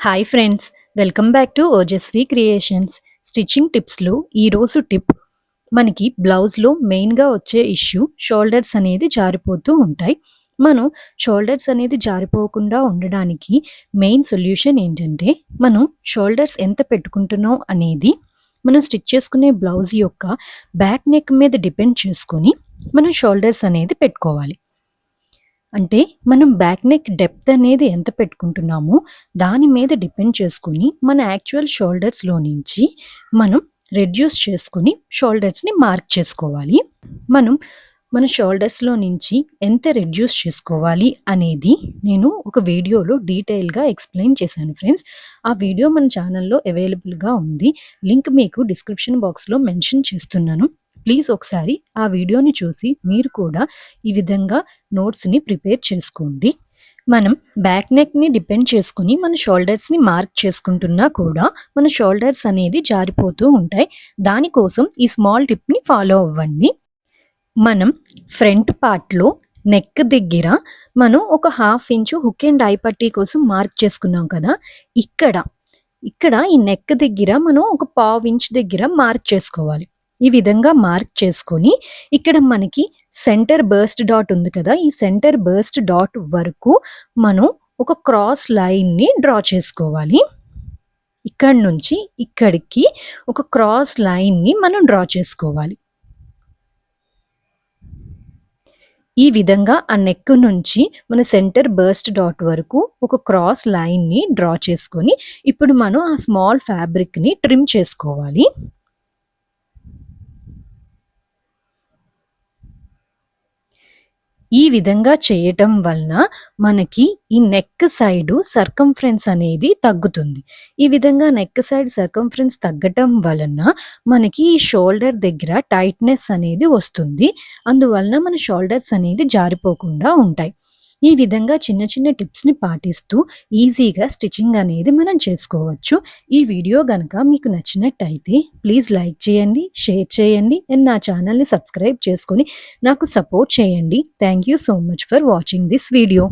Hi friends, welcome back to Ojaswi creations. Stitching టిప్స్లో ఈరోజు tip మనకి బ్లౌజ్లో మెయిన్గా వచ్చే ఇష్యూ షోల్డర్స్ అనేది జారిపోతూ ఉంటాయి. మనం షోల్డర్స్ అనేది జారిపోకుండా ఉండడానికి మెయిన్ సొల్యూషన్ ఏంటంటే మనం షోల్డర్స్ ఎంత పెట్టుకుంటున్నాం అనేది మనం స్టిచ్ చేసుకునే బ్లౌజ్ యొక్క బ్యాక్ నెక్ మీద డిపెండ్ చేసుకొని మనం షోల్డర్స్ అనేది పెట్టుకోవాలి. అంటే మనం బ్యాక్ నెక్ డెప్త్ అనేది ఎంత పెట్టుకుంటున్నామో దాని మీద డిపెండ్ చేసుకుని మన యాక్చువల్ షోల్డర్స్లో నుంచి మనం రెడ్యూస్ చేసుకుని షోల్డర్స్ని మార్క్ చేసుకోవాలి. మన షోల్డర్స్లో నుంచి ఎంత రెడ్యూస్ చేసుకోవాలి అనేది నేను ఒక వీడియోలో డీటెయిల్గా ఎక్స్ప్లెయిన్ చేశాను ఫ్రెండ్స్. ఆ వీడియో మన ఛానల్లో అవైలబుల్గా ఉంది. లింక్ మీకు డిస్క్రిప్షన్ బాక్స్లో మెన్షన్ చేస్తున్నాను. ప్లీజ్ ఒకసారి ఆ వీడియోని చూసి మీరు కూడా ఈ విధంగా నోట్స్ని ప్రిపేర్ చేసుకోండి. మనం బ్యాక్ నెక్ని డిపెండ్ చేసుకుని మన షోల్డర్స్ని మార్క్ చేసుకుంటున్నా కూడా మన షోల్డర్స్ అనేది జారిపోతూ ఉంటాయి. దానికోసం ఈ స్మాల్ టిప్ని ఫాలో అవ్వండి. మనం ఫ్రంట్ పార్ట్లో నెక్ దగ్గర మనం ఒక 1/2 ఇంచు హుక్ అండ్ ఐ పట్టీ కోసం మార్క్ చేసుకున్నాం కదా. ఇక్కడ ఈ నెక్ దగ్గర మనం ఒక 1/2 ఇంచ్ దగ్గర మార్క్ చేసుకోవాలి. ఈ విధంగా మార్క్ చేసుకొని ఇక్కడ మనకి సెంటర్ బర్స్ట్ డాట్ ఉంది కదా, ఈ సెంటర్ బర్స్ట్ డాట్ వరకు మనం ఒక క్రాస్ లైన్ని డ్రా చేసుకోవాలి. ఇక్కడ నుంచి ఇక్కడికి ఒక క్రాస్ లైన్ని మనం డ్రా చేసుకోవాలి. ఈ విధంగా ఆ నెక్ నుంచి మన సెంటర్ బర్స్ట్ డాట్ వరకు ఒక క్రాస్ లైన్ని డ్రా చేసుకొని ఇప్పుడు మనం ఆ స్మాల్ ఫ్యాబ్రిక్ని ట్రిమ్ చేసుకోవాలి. ఈ విధంగా చేయటం వలన మనకి ఈ నెక్ సైడ్ సర్కంఫరెన్స్ అనేది తగ్గుతుంది. ఈ విధంగా నెక్ సైడ్ సర్కంఫరెన్స్ తగ్గటం వలన మనకి ఈ షోల్డర్ దగ్గర టైట్నెస్ అనేది వస్తుంది. అందువలన మన షోల్డర్స్ అనేది జారిపోకుండా ఉంటాయి. ఈ విధంగా చిన్న చిన్న టిప్స్ని పాటిస్తూ ఈజీగా స్టిచ్చింగ్ అనేది మనం చేసుకోవచ్చు. ఈ వీడియో కనుక మీకు నచ్చినట్టయితే ప్లీజ్ లైక్ చేయండి, షేర్ చేయండి అండ్ నా ఛానల్ని సబ్స్క్రైబ్ చేసుకొని నాకు సపోర్ట్ చేయండి. Thank you so much for watching this video.